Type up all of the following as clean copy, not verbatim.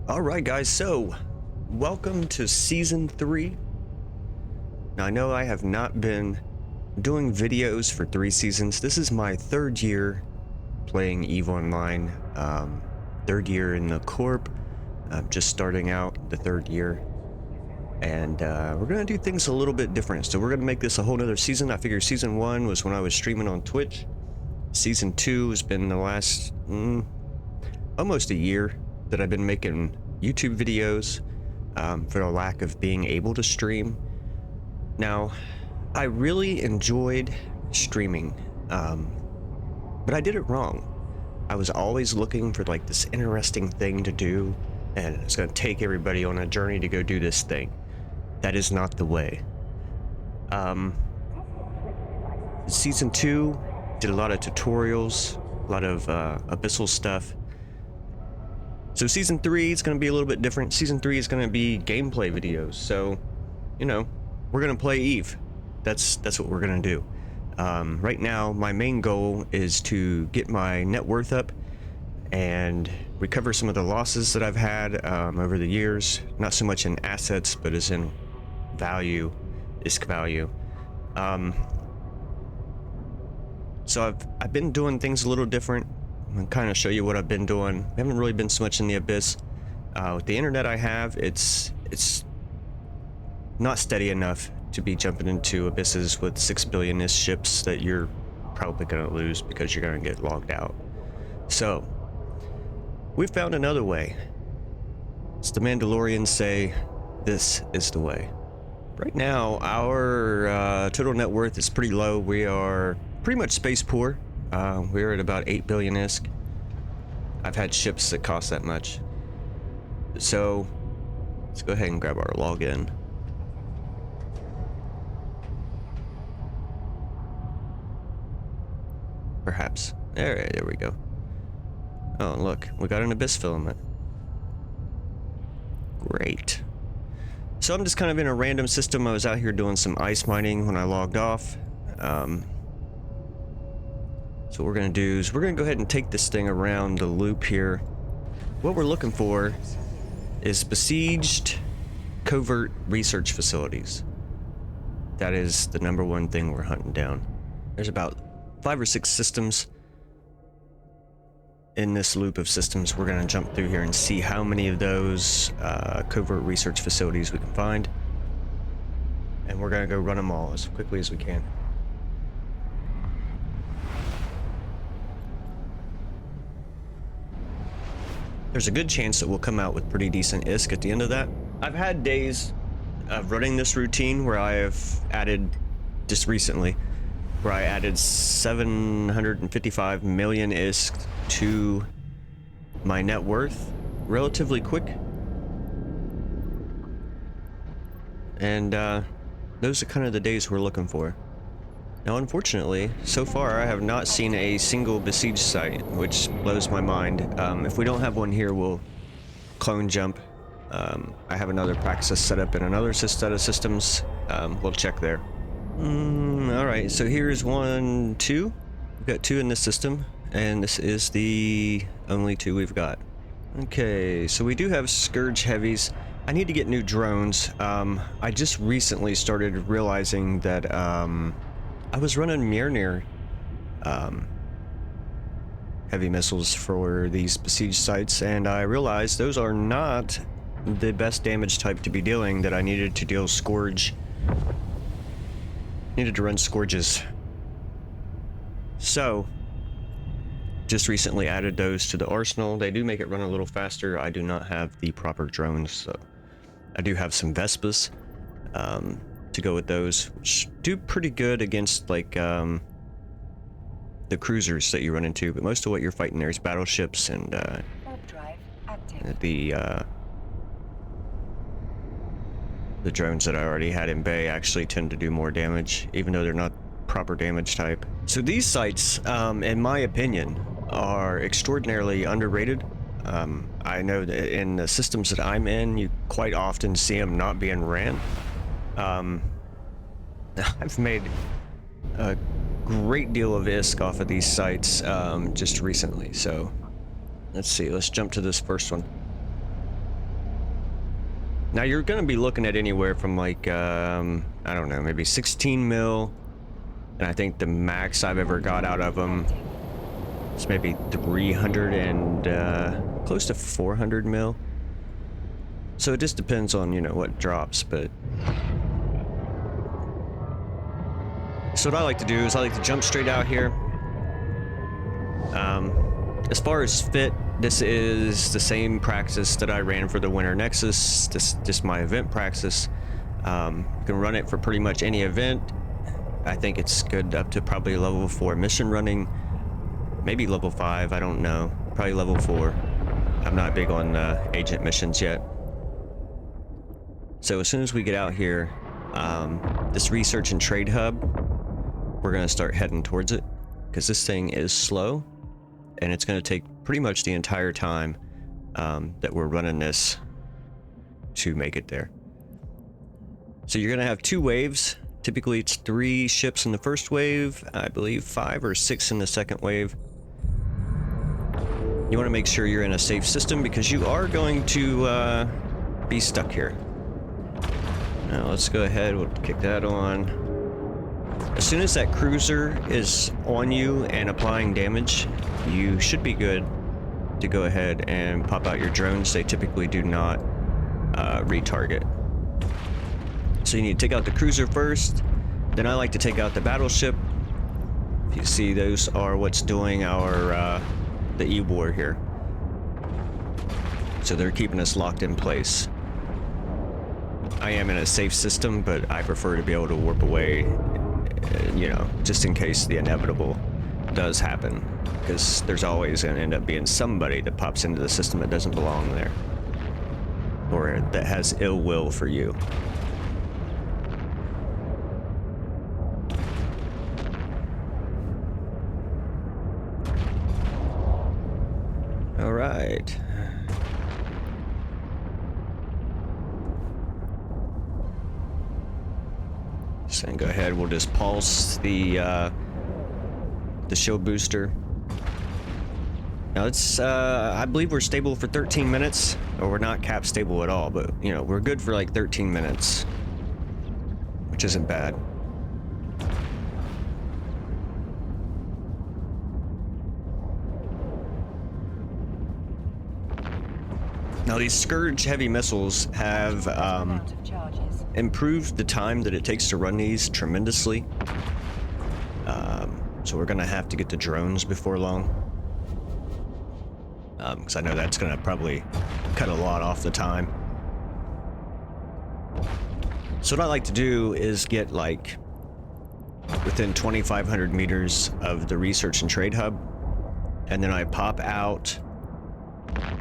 All right, guys, so welcome to Season 3. Now, I know I have not been doing videos for 3 seasons. This is my 3rd year playing EVE Online, 3rd year in the Corp. I'm just starting out the 3rd year, and we're going to do things a little bit different. So we're going to make this a whole nother season. I figure Season 1 was when I was streaming on Twitch. Season 2 has been the last almost a year that I've been making YouTube videos for the lack of being able to stream. Now, I really enjoyed streaming, but I did it wrong. I was always looking for like this interesting thing to do, and it's going to take everybody on a journey to go do this thing. That is not the way. Season 2 did a lot of tutorials, a lot of abyssal stuff. So Season 3 is going to be a little bit different. Season 3 is going to be gameplay videos. So, you know, we're going to play EVE. That's what we're going to do. Right now, my main goal is to get my net worth up and recover some of the losses that I've had over the years. Not so much in assets, but as in value, ISK value. So I've been doing things a little different. I'm gonna kind of show you what I've been doing. I haven't really been so much in the abyss. With the internet I have, it's not steady enough to be jumping into abysses with 6 billion-ish ships that you're probably gonna lose because you're gonna get logged out. So we found another way. As the Mandalorians say, this is the way. Right now, our total net worth is pretty low. We are pretty much space poor. We're at about 8 billion ISK. I've had ships that cost that much. So let's go ahead and grab our login. Perhaps. There we go. Oh, look, we got an abyss filament. Great. So I'm just kind of in a random system. I was out here doing some ice mining when I logged off. So what we're going to do is we're going to go ahead and take this thing around the loop here. What we're looking for is Besieged Covert research facilities. That is the #1 thing we're hunting down. There's about 5 or 6 systems in this loop of systems. We're going to jump through here and see how many of those covert research facilities we can find. And we're going to go run them all as quickly as we can. There's a good chance that we'll come out with pretty decent ISK at the end of that. I've had days of running this routine where I have added, just recently, where I added 755 million ISK to my net worth relatively quick. And those are kind of the days we're looking for. Now, unfortunately, so far I have not seen a single Besieged site, which blows my mind. If we don't have one here, we'll clone jump. I have another Praxis set up in another set of systems. We'll check there. Alright, so here's 1, 2. We've got 2 in this system, and this is the only 2 we've got. Okay, so we do have Scourge Heavies. I need to get new drones. I just recently started realizing that I was running Mjolnir heavy missiles for these Besieged sites, and I realized those are not the best damage type to be dealing, that I needed to deal Scourge. Needed to run Scourges. So, just recently added those to the arsenal. They do make it run a little faster. I do not have the proper drones, so I do have some Vespas to go with those, which do pretty good against like the cruisers that you run into, but most of what you're fighting there is battleships and the drones that I already had in bay actually tend to do more damage, even though they're not proper damage type. So these sites, in my opinion, are extraordinarily underrated. I know that in the systems that I'm in, you quite often see them not being ran. I've made a great deal of ISK off of these sites just recently, so let's see, let's jump to this first one. Now you're going to be looking at anywhere from like, I don't know, maybe 16 mil. And I think the max I've ever got out of them is maybe 300 and close to 400 mil. So it just depends on, you know, what drops, but... So what I like to do is I like to jump straight out here. As far as fit, this is the same Praxis that I ran for the Winter Nexus. This just my event Praxis. You can run it for pretty much any event. I think it's good up to probably level 4 mission running. Maybe level 5, I don't know. Probably level 4. I'm not big on agent missions yet. So as soon as we get out here, this research and trade hub, we're going to start heading towards it, because this thing is slow, and it's going to take pretty much the entire time that we're running this to make it there. So you're going to have 2 waves. Typically it's 3 ships in the first wave, I believe 5 or 6 in the second wave. You want to make sure you're in a safe system, because you are going to be stuck here. Now let's go ahead, we'll kick that on. As soon as that cruiser is on you and applying damage, you should be good to go ahead and pop out your drones. They typically do not retarget. So you need to take out the cruiser first, then I like to take out the battleship. If you see, those are what's doing our the E-war here. So they're keeping us locked in place. I am in a safe system, but I prefer to be able to warp away, you know, just in case the inevitable does happen, because there's always going to end up being somebody that pops into the system that doesn't belong there, or that has ill will for you. All right. So go ahead, we'll just pulse the shield booster. Now it's I believe we're stable for 13 minutes, or we're not cap stable at all, but you know, we're good for like 13 minutes, which isn't bad. Now these Scourge heavy missiles have improved the time that it takes to run these tremendously. So we're gonna have to get the drones before long, because I know that's gonna probably cut a lot off the time. So what I like to do is get like within 2,500 meters of the research and trade hub, and then I pop out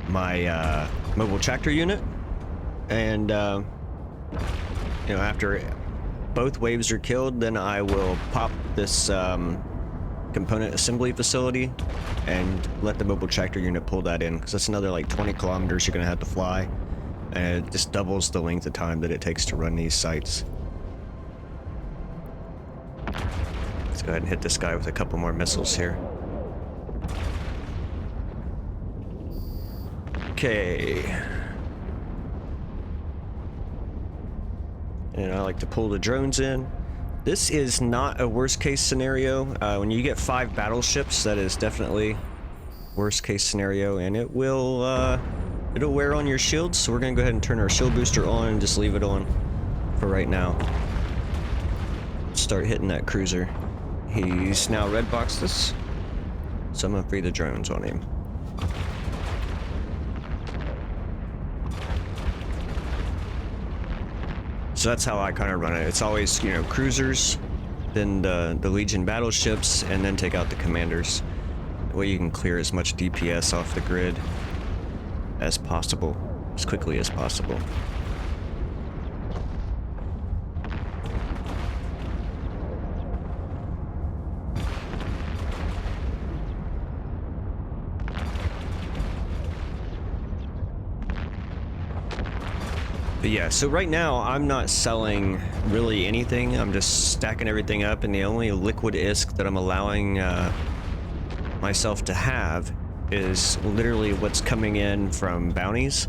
my mobile tractor unit, and you know, after both waves are killed, then I will pop this component assembly facility and let the mobile tractor unit pull that in, because that's another like 20 kilometers you're gonna have to fly, and it just doubles the length of time that it takes to run these sites. Let's go ahead and hit this guy with a couple more missiles here. Okay. And I like to pull the drones in. This is not a worst case scenario. When you get 5 battleships, that is definitely worst case scenario, and it will it'll wear on your shields. So we're gonna go ahead and turn our shield booster on and just leave it on for right now. Start hitting that cruiser. He's now red boxed us, so I'm gonna free the drones on him. So that's how I kind of run it. It's always, you know, cruisers, then the Legion battleships, and then take out the commanders. That way you can clear as much DPS off the grid as possible, as quickly as possible. But yeah, so right now I'm not selling really anything. I'm just stacking everything up, and the only liquid ISK that I'm allowing myself to have is literally what's coming in from bounties,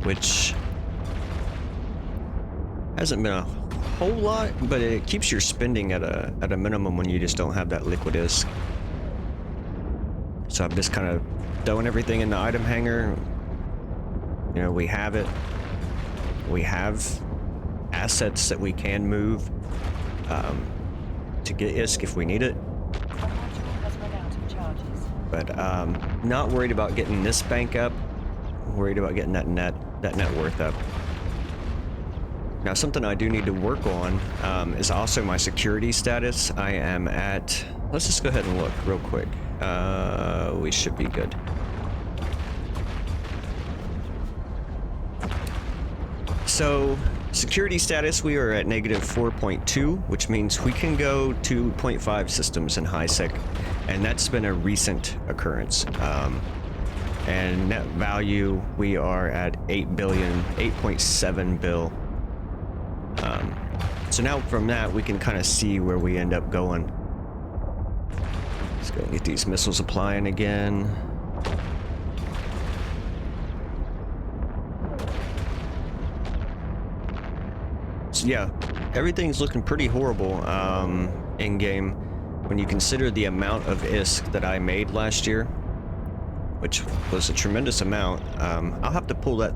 which Hasn't been a whole lot, but it keeps your spending at a minimum when you just don't have that liquid ISK. So I'm just kind of throwing everything in the item hanger. You know, we have it. We have assets that we can move to get ISK if we need it. But not worried about getting this bank up. Worried about getting that net worth up. Now, something I do need to work on is also my security status. I am at, let's just go ahead and look real quick. We should be good. So, security status, we are at -4.2, which means we can go to 0.5 systems in high sec, and that's been a recent occurrence. And net value, we are at 8.7 bill. So now from that, we can kind of see where we end up going. Let's go and get these missiles applying again. So yeah, everything's looking pretty horrible in game when you consider the amount of ISK that I made last year, which was a tremendous amount. I'll have to pull that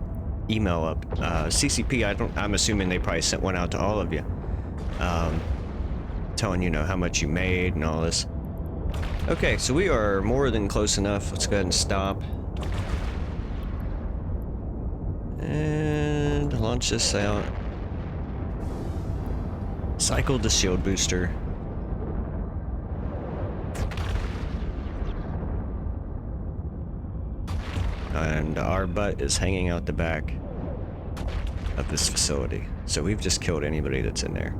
email up. CCP, I'm assuming they probably sent one out to all of you, telling you know how much you made and all this. Okay, so we are more than close enough. Let's go ahead and stop and launch this out. Cycle the shield booster. And our butt is hanging out the back of this facility. So we've just killed anybody that's in there.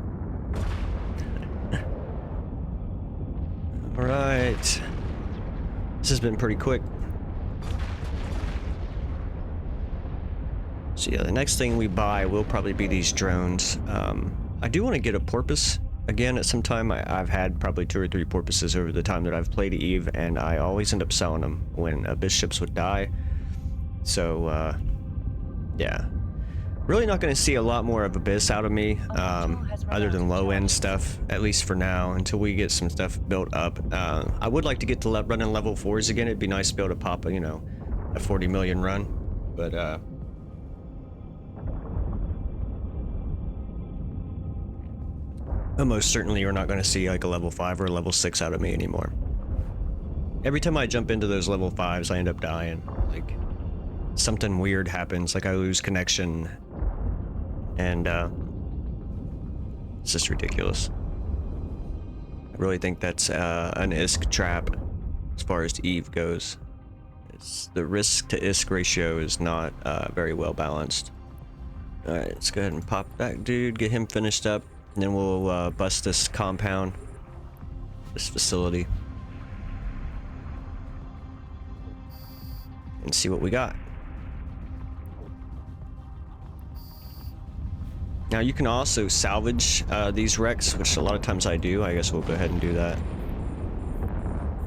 Alright. This has been pretty quick. So yeah, the next thing we buy will probably be these drones. I do want to get a porpoise again at some time. I've had probably 2 or 3 porpoises over the time that I've played Eve, and I always end up selling them when Abyss ships would die. So, yeah. Really not going to see a lot more of Abyss out of me, other than low-end stuff, at least for now, until we get some stuff built up. I would like to get to running level 4s again. It'd be nice to be able to pop a, you know, a 40 million run, but, almost certainly you're not going to see like a level 5 or a level 6 out of me anymore. Every time I jump into those level 5s, I end up dying. Like, something weird happens, like I lose connection, and it's just ridiculous. I really think that's an ISK trap as far as Eve goes. The risk to ISK ratio is not very well balanced. Alright, let's go ahead and pop that dude, get him finished up, and then we'll bust this compound, this facility, and see what we got. Now you can also salvage these wrecks, which a lot of times I do. I guess we'll go ahead and do that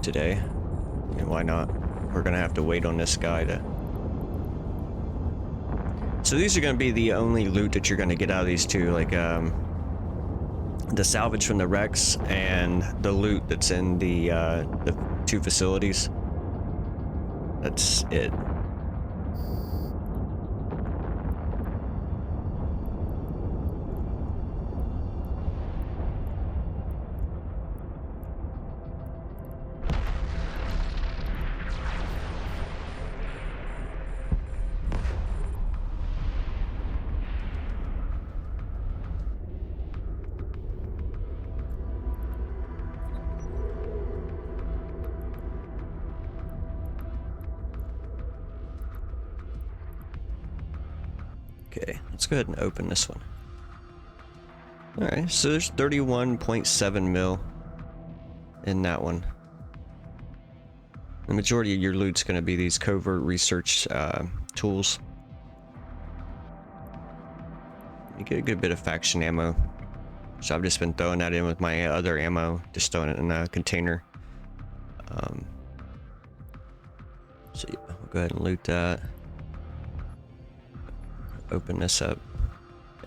today. And why not? We're gonna have to wait on this guy to... So these are gonna be the only loot that you're gonna get out of these two, like the salvage from the wrecks and the loot that's in the 2 facilities. That's it. Okay, let's go ahead and open this one. Alright, so there's 31.7 mil in that one. The majority of your loot's going to be these covert research tools. You get a good bit of faction ammo. So I've just been throwing that in with my other ammo, just throwing it in a container. So yeah, we'll go ahead and loot that. Open this up.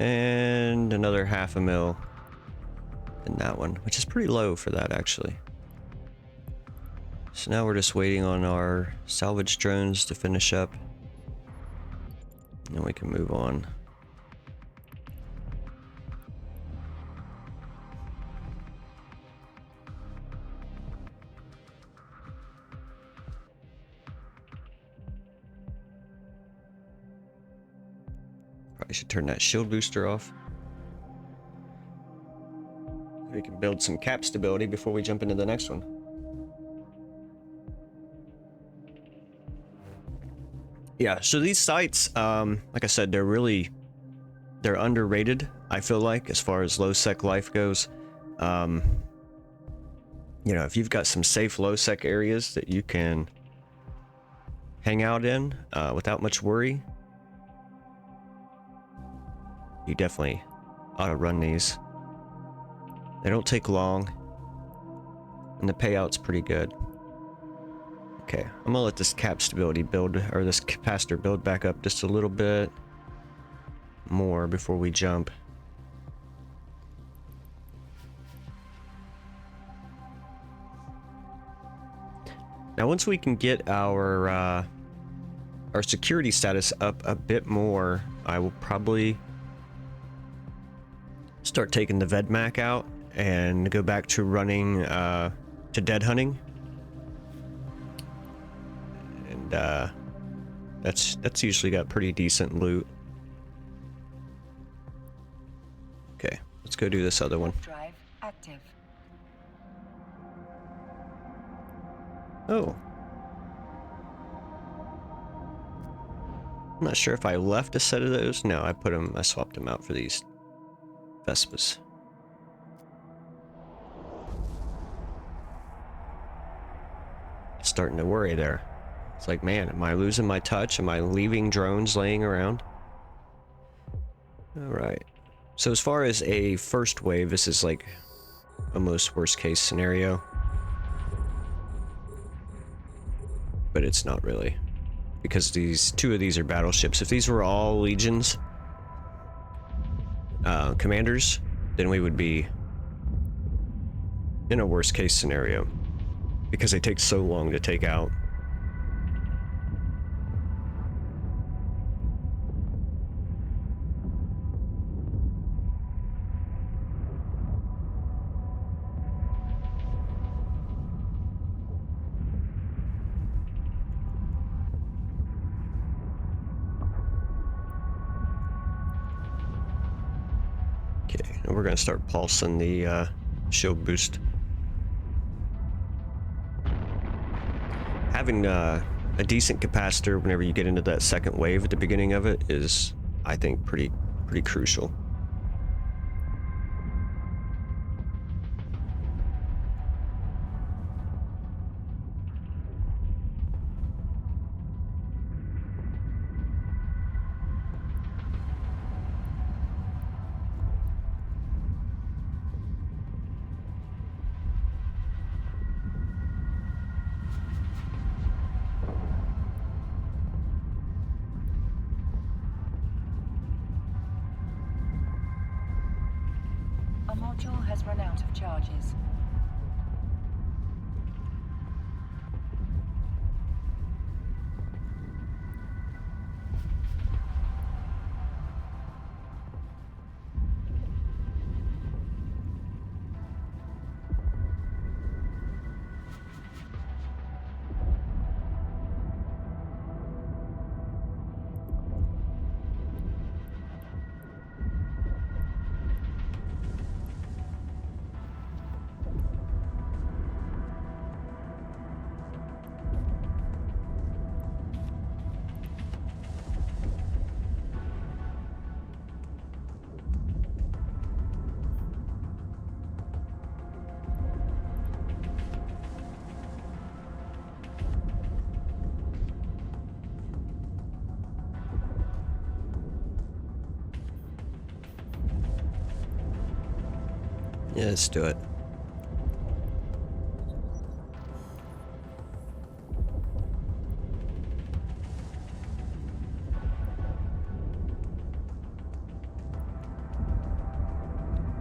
And another 0.5 mil in that one, which is pretty low for that actually. So now we're just waiting on our salvage drones to finish up. And we can move on. Probably should turn that shield booster off. We can build some cap stability before we jump into the next one. Yeah, so these sites, like I said, they're underrated, I feel like, as far as low sec life goes. You know, if you've got some safe low sec areas that you can hang out in without much worry, you definitely ought to run these. They don't take long, and the payout's pretty good. Okay, I'm gonna let this cap stability build, or this capacitor build back up just a little bit more before we jump. Now, once we can get our security status up a bit more, I will probably start taking the VedMac out and go back to running to dead hunting. And that's usually got pretty decent loot. Okay, let's go do this other one. Drive active. Oh. I'm not sure if I left a set of those. No, I swapped them out for these Vespas. Starting to worry there. It's like, man, am I losing my touch? Am I leaving drones laying around? Alright. So as far as a first wave, this is like almost worst case scenario. But it's not really. Because two of these are battleships. If these were all legions, commanders, then we would be in a worst case scenario. Because they take so long to take out. And we're going to start pulsing the shield boost. Having a decent capacitor whenever you get into that second wave at the beginning of it is, I think, pretty crucial. Our module has run out of charges. Yeah, let's do it.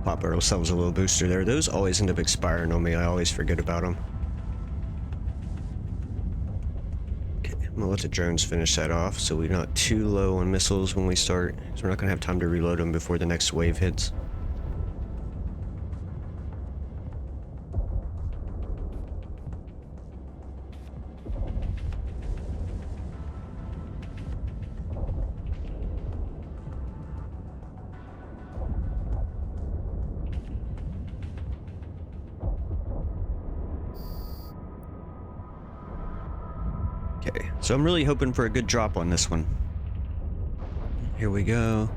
Pop ourselves a little booster there. Those always end up expiring on me. I always forget about them. Okay, I'm gonna let the drones finish that off so we're not too low on missiles when we start. So we're not gonna have time to reload them before the next wave hits. Okay, so I'm really hoping for a good drop on this one. Here we go.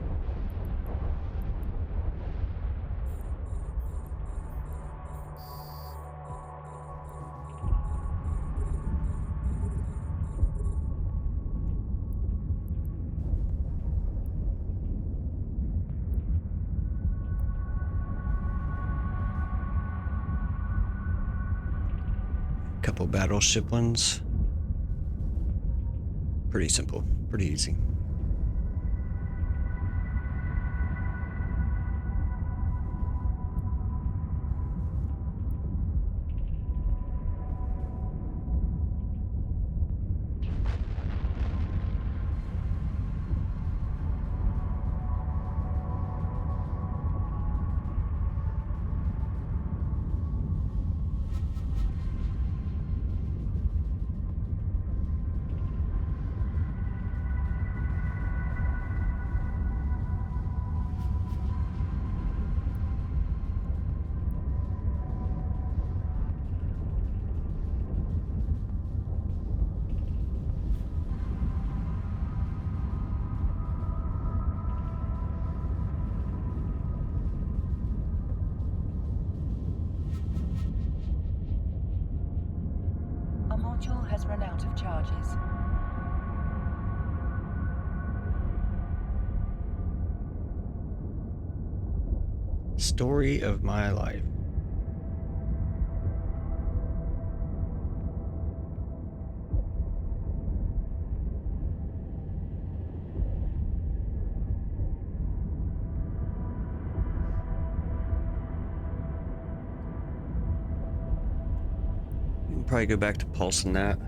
Couple battleship ones. Pretty simple, pretty easy. Our module has run out of charges. Story of my life. Probably go back to pulsing that.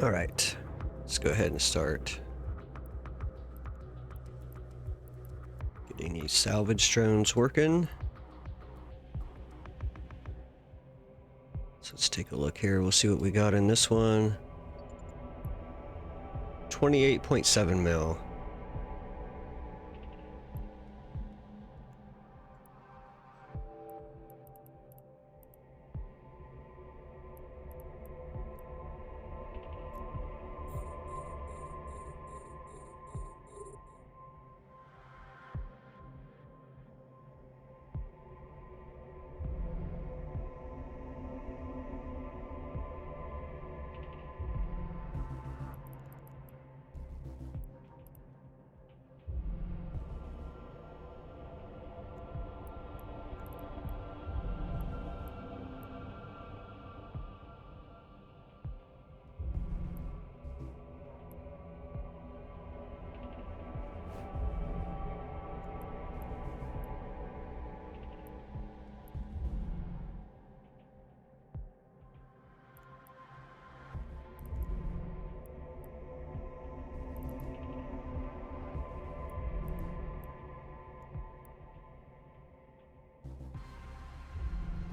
All right, let's go ahead and start getting these salvage drones working. So let's take a look here. We'll see what we got in this one. 28.7 mil.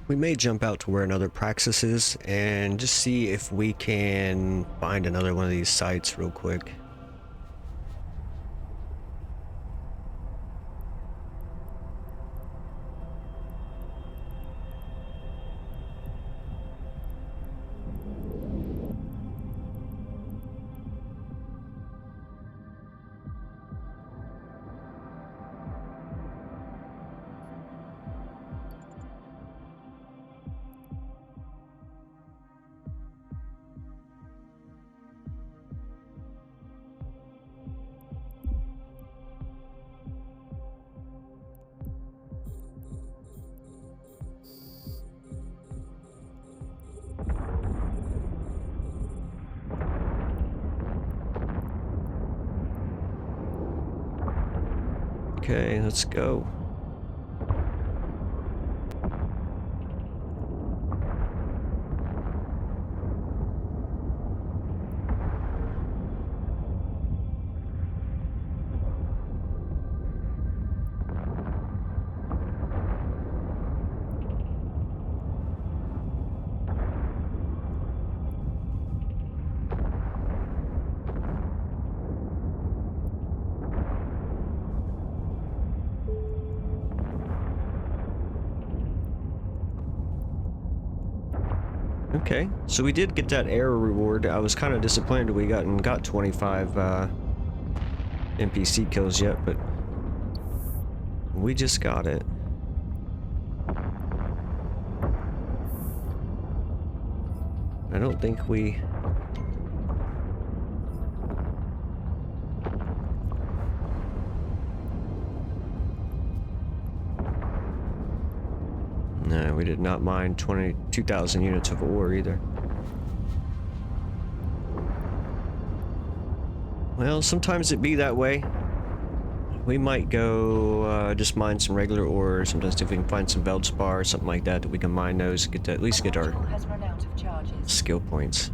We may jump out to where another Praxis is and just see if we can find another one of these sites real quick. Okay, let's go. Okay, so we did get that error reward. I was kind of disappointed we got 25 NPC kills yet, but we just got it. I don't think we... No, we did not mine 22,000 units of ore either. Well, sometimes it be that way. We might go just mine some regular ore. Sometimes if we can find some Veldspar or something like that, we can mine those, get to at least get our has run out of charges. skill points.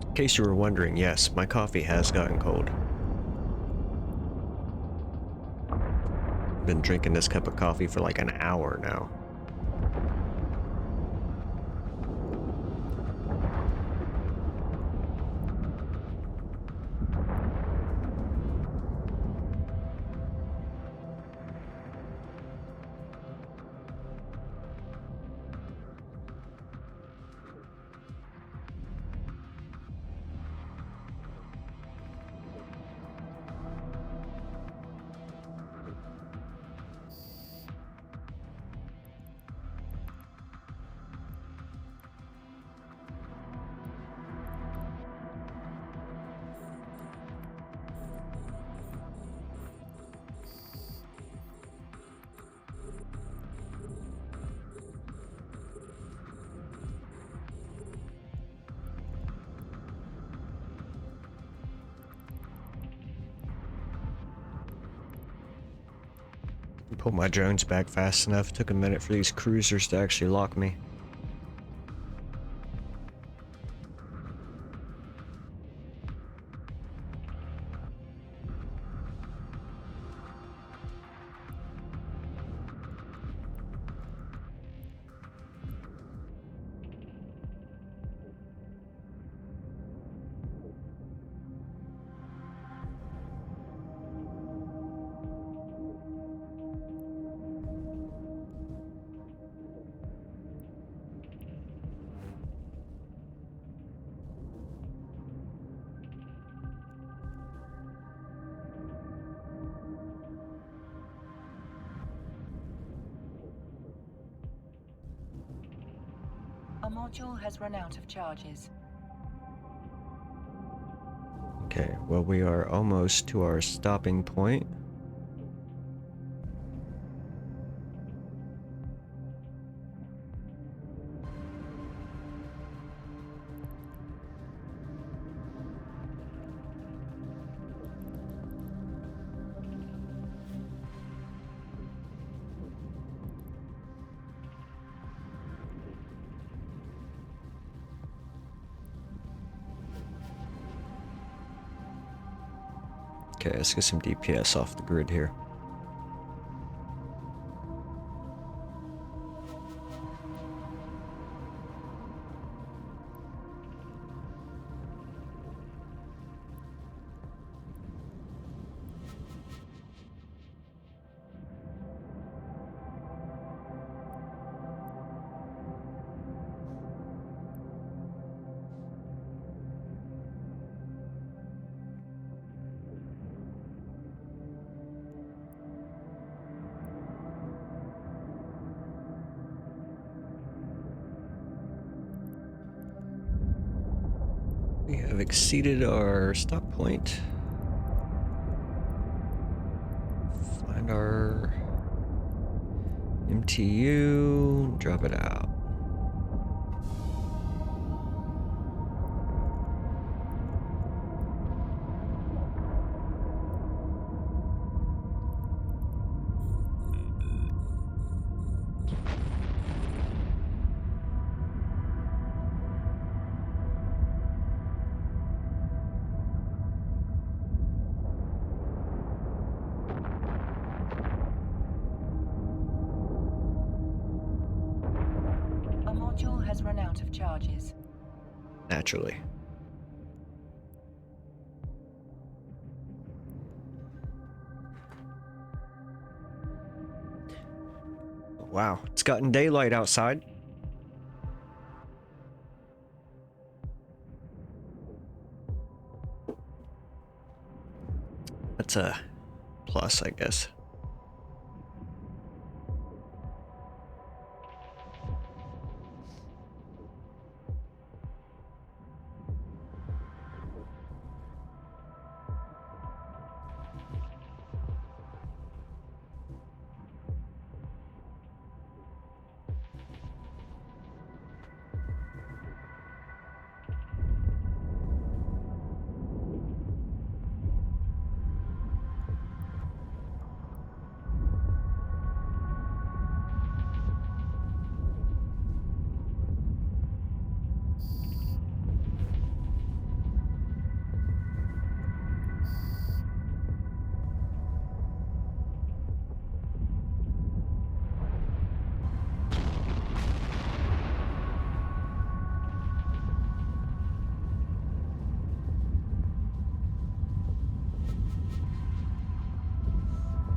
In case you were wondering, yes, my coffee has gotten cold. Been drinking this cup of coffee for like an hour now. pull my drones back fast enough. It took a minute for these cruisers to actually lock me. A module has run out of charges. Okay, well, we are almost to our stopping point. Okay, let's get some DPS off the grid here. We have exceeded our stop point. Find our MTU, drop it out. A module has run out of charges. Naturally. Wow, it's gotten daylight outside. That's a plus, I guess.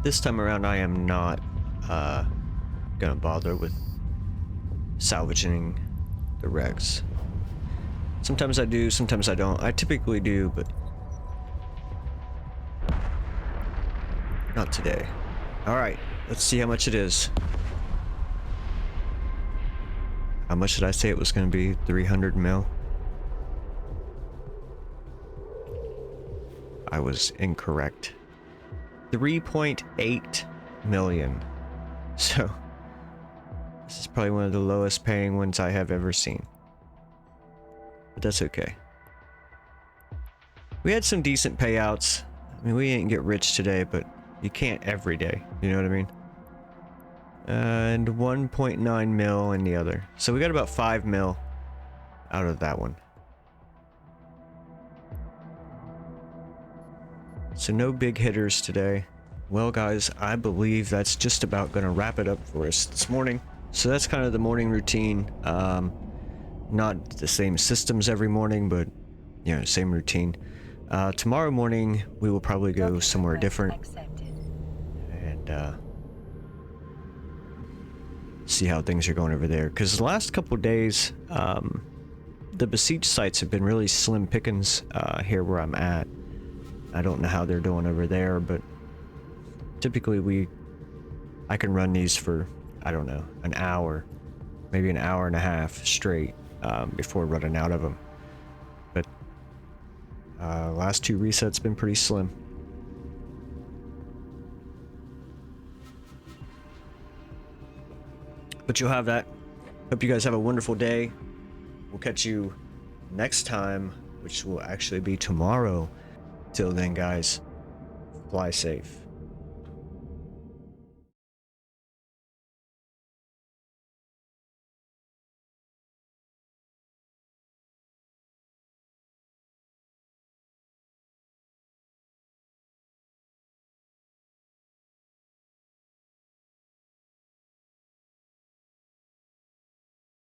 This time around, I am not gonna bother with salvaging the wrecks. Sometimes I do, sometimes I don't. I typically do, but not today. Alright, let's see how much it is. How much did I say it was gonna be? 300 mil? I was incorrect. 3.8 million. So, this is probably one of the lowest paying ones I have ever seen. But that's okay. We had some decent payouts. I mean, we didn't get rich today, but you can't every day. You know what I mean? And 1.9 mil in the other. So we got about 5 mil out of that one. So no big hitters today. Well guys, I believe that's just about going to wrap it up for us this morning. So that's kind of the morning routine. Not the same systems every morning, but you know, same routine. Tomorrow morning we will probably go somewhere different and see how things are going over there. Because the last couple of days, the Besieged sites have been really slim pickings here where I'm at. I don't know how they're doing over there, but typically I can run these for, I don't know, an hour, maybe an hour and a half straight before running out of them. But last 2 resets been pretty slim. But you'll have that. Hope you guys have a wonderful day. We'll catch you next time, which will actually be tomorrow. Till then, guys, fly safe.